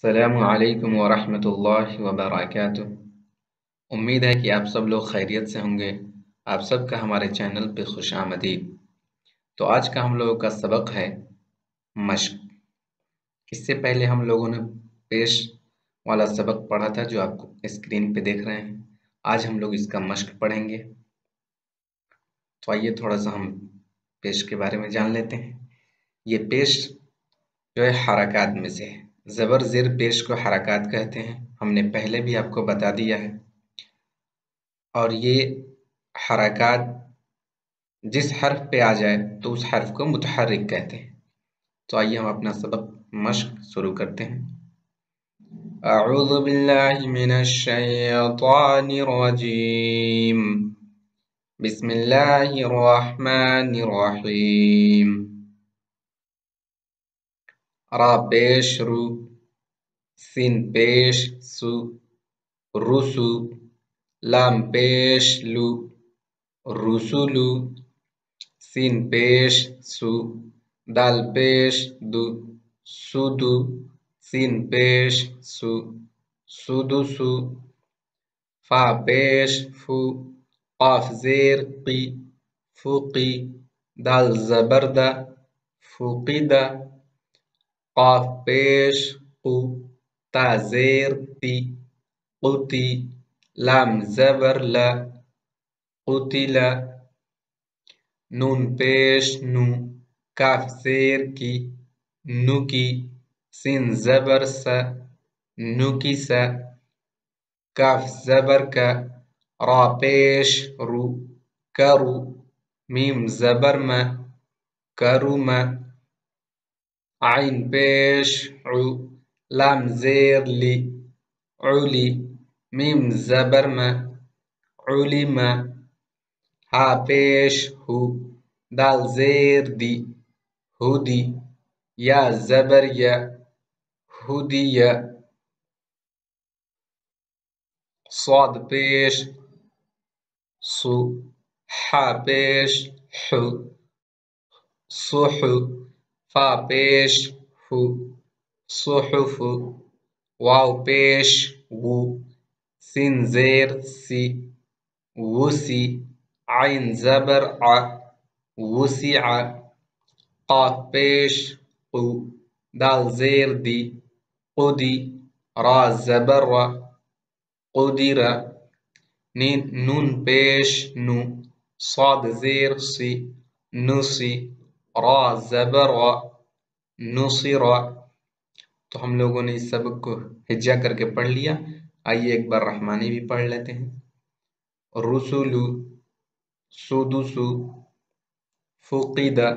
अस्सलामु अलैकुम वरहमतुल्लाहि वबरकातुह। उम्मीद है कि आप सब लोग खैरियत से होंगे। आप सबका हमारे चैनल पे खुश आमदीद। तो आज का हम लोगों का सबक है मश्क। इससे पहले हम लोगों ने पेश वाला सबक पढ़ा था जो आपको स्क्रीन पे देख रहे हैं। आज हम लोग इसका मश्क पढ़ेंगे। तो आइए थोड़ा सा हम पेश के बारे में जान लेते हैं। ये पेश जो है हरकत में से है। ज़बर ज़ेर पेश को हरकत कहते हैं, हमने पहले भी आपको बता दिया है। और ये हरकत जिस हर्फ पे आ जाए तो उस हर्फ को मुतहर्रिक कहते हैं। तो आइए हम अपना सबक मश्क शुरू करते हैं। अऊज़ु बिल्लाहि मिनश शैतानिर रजीम। बिस्मिल्लाहिर रहमानिर रहीम। रा पेश रू, सीन पेश सु, रुसु, लाम पेश लू, रुसुलु, सीन पेश सु, दाल पेश दु, सुदु, सीन पेश सु, सुदुसु, फा पेश फु, काफ ज़ेर की, फुकी, दाल ज़बर दा, फुकीदा, काफ पेश कु, ता ज़ेर ती, कुती, लाम ज़बर ला, कुतिला, नून पेश नु, काफ ज़ेर की, नुकी, सीन ज़बर सा, नुकिसा, काफ ज़बर का, रा पेश रु, करु, मीम ज़बर मा, करुमा, आइन पेश उ, लाम ज़ेर ली, उली, मीम ज़बर मा, उलिमा, हा पेश हु, दाल ज़ेर दी, हुदी, या ज़बर या, हुदिया, स्वाद पेश सु, हा पेश हु, सुहु, फा पेश हु, सुहुफु, वाव पेश वु, सीन ज़ेर सी, वुसी, आइन ज़बर आ, वुसिआ, काफ पेश कु, दाल ज़ेर दी, कुदी, रा ज़बर रा, कुदिरा, नून पेश नु, स्वाद ज़ेर सी, नुसी, रा ज़बर रा, नुसिरा। तो हम लोगों ने इस सबक को हिज्जा करके पढ़ लिया। आइए एक बार रहमानी भी पढ़ लेते हैं। रुसुलु, सुदुसु, फुकीदा,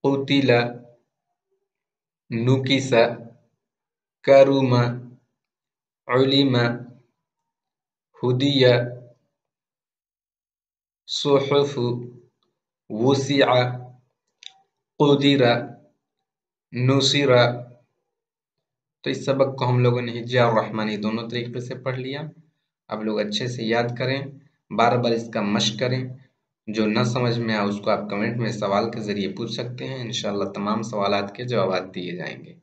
कुतिला, नुकिसा, करुमा, उलिमा, हुदिया, सुहुफु, वुसिआ, कुदिरा, नुसिरा। तो इस सबक को हम लोगों ने हिज्जा और रहमानी दोनों तरीके से पढ़ लिया। आप लोग अच्छे से याद करें, बार बार इसका मश्क करें। जो न समझ में आए उसको आप कमेंट में सवाल के ज़रिए पूछ सकते हैं। इंशाअल्लाह तमाम सवालात के जवाब दिए जाएंगे।